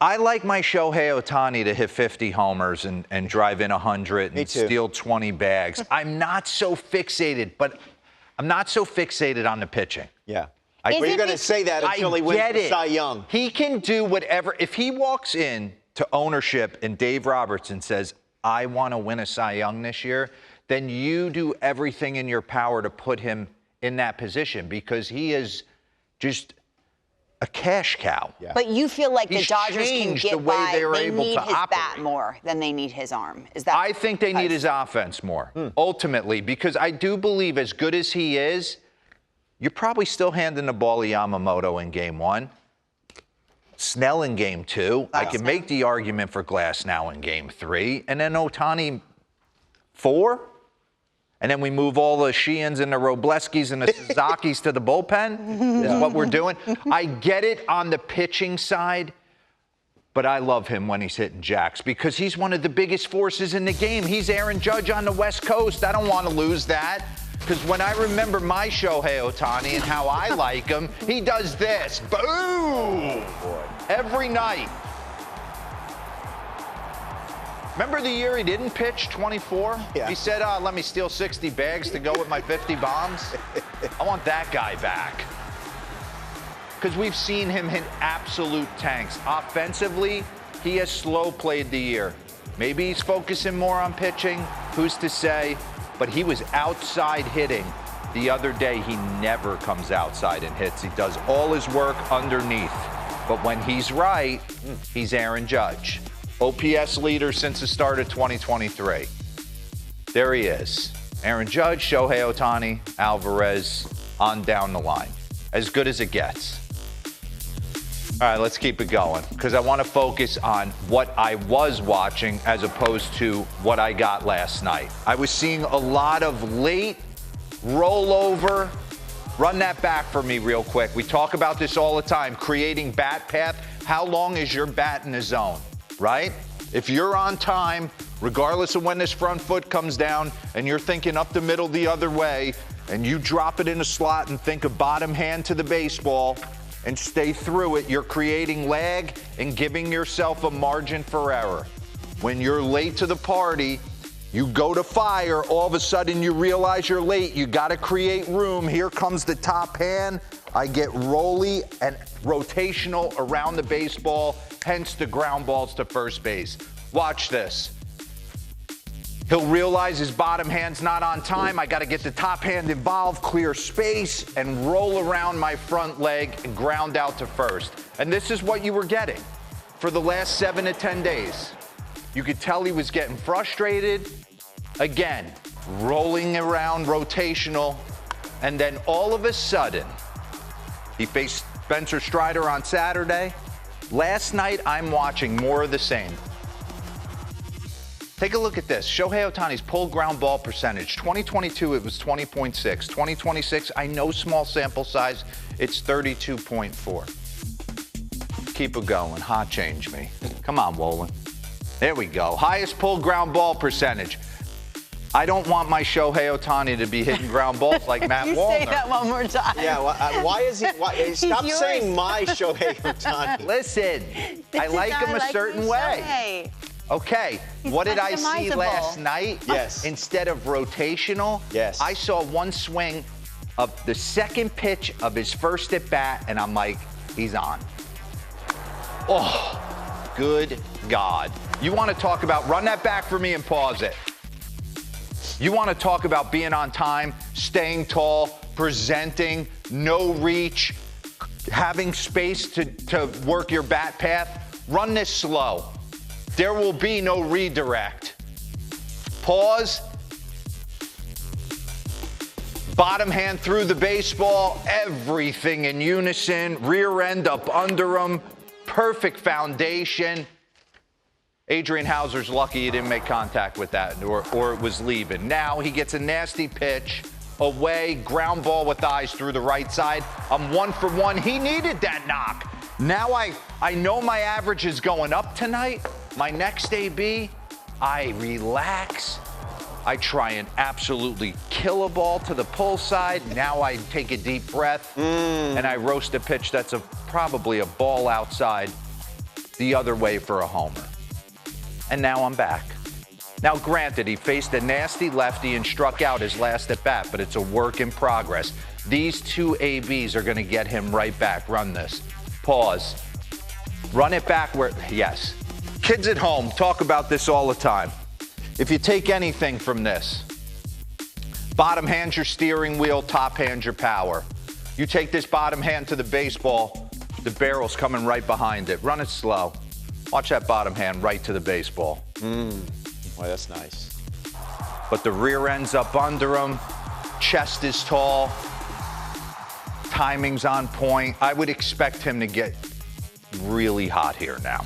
I like my Shohei Ohtani to hit 50 homers and drive in 100 and steal 20 bags. I'm not so fixated, but I'm not so fixated on the pitching. Yeah. Well, you're going to say that until he wins the Cy Young. He can do whatever. If he walks in to ownership and Dave Robertson says, I want to win a Cy Young this year, then you do everything in your power to put him in that position because he is just a cash cow. Yeah. But you feel like the Dodgers can get the way by. They need his operate. bat more than they need his arm. Is that? I think they need his offense more, ultimately, because I do believe as good as he is, you're probably still handing the ball to Yamamoto in Game 1. Snell in Game 2. I can make the argument for Glass now in Game 3. And then Ohtani 4. And then we move all the Sheehan's and the Robleskis and the Suzakis to the bullpen is what we're doing. I get it on the pitching side, but I love him when he's hitting jacks because he's one of the biggest forces in the game. He's Aaron Judge on the West Coast. I don't want to lose that because when I remember my Shohei Ohtani and how I like him, he does this. Boom! Every night. Remember the year he didn't pitch, 24? Yeah. He said, let me steal 60 bags to go with my 50 bombs. I want that guy back. Because we've seen him hit absolute tanks. Offensively, he has slow played the year. Maybe he's focusing more on pitching. Who's to say? But he was outside hitting. The other day, he never comes outside and hits. He does all his work underneath. But when he's right, he's Aaron Judge. OPS leader since the start of 2023. There he is. Aaron Judge, Shohei Ohtani, Alvarez, on down the line. As good as it gets. All right, let's keep it going because I want to focus on what I was watching as opposed to what I got last night. I was seeing a lot of late rollover. Run that back for me real quick. We talk about this all the time, creating bat path. How long is your bat in the zone? Right? If you're on time, regardless of when this front foot comes down and you're thinking up the middle the other way and you drop it in a slot and think a bottom hand to the baseball and stay through it, you're creating lag and giving yourself a margin for error. When you're late to the party, you go to fire, all of a sudden you realize you're late. You got to create room. Here comes the top hand. I get rolly and rotational around the baseball, hence the ground balls to first base. Watch this. He'll realize his bottom hand's not on time. I got to get the top hand involved, clear space, and roll around my front leg and ground out to first. And this is what you were getting for the last 7 to 10 days. You could tell he was getting frustrated. Again, rolling around rotational. And then all of a sudden, he faced Spencer Strider on Saturday. Last night, I'm watching more of the same. Take a look at this. Shohei Ohtani's pulled ground ball percentage. 2022, it was 20.6. 2026, I know small sample size, it's 32.4. Keep it going. Hot change me. Come on, Wolin. There we go. Highest pulled ground ball percentage. I don't want my Shohei Ohtani to be hitting ground balls like Matt Wallner. Say that one more time. Yeah, why is he? Stop saying my Shohei Ohtani. Listen, I like him a certain way. Okay, what did I see last night? Yes. Instead of rotational, yes. I saw one swing of the second pitch of his first at bat, and I'm like, he's on. Oh, good God. You want to talk about, run that back for me and pause it. You want to talk about being on time, staying tall, presenting, no reach, having space to work your bat path? Run this slow. There will be no redirect. Pause. Bottom hand through the baseball, everything in unison, rear end up under him, perfect foundation. Adrian Hauser's lucky he didn't make contact with that or it was leaving. Now he gets a nasty pitch away, ground ball with eyes through the right side. I'm 1 for 1. He needed that knock. Now I know my average is going up tonight. My next AB, I relax. I try and absolutely kill a ball to the pull side. Now I take a deep breath and I roast a pitch that's probably a ball outside. the other way for a homer. And now I'm back. Now, granted, he faced a nasty lefty and struck out his last at bat, but it's a work in progress. These two ABs are going to get him right back. Run this. Pause. Run it back where, yes. Kids at home talk about this all the time. If you take anything from this, bottom hand's your steering wheel, top hand's your power. You take this bottom hand to the baseball, the barrel's coming right behind it. Run it slow. Watch that bottom hand right to the baseball. Well, that's nice. But the rear end's up under him. Chest is tall. Timing's on point. I would expect him to get really hot here now.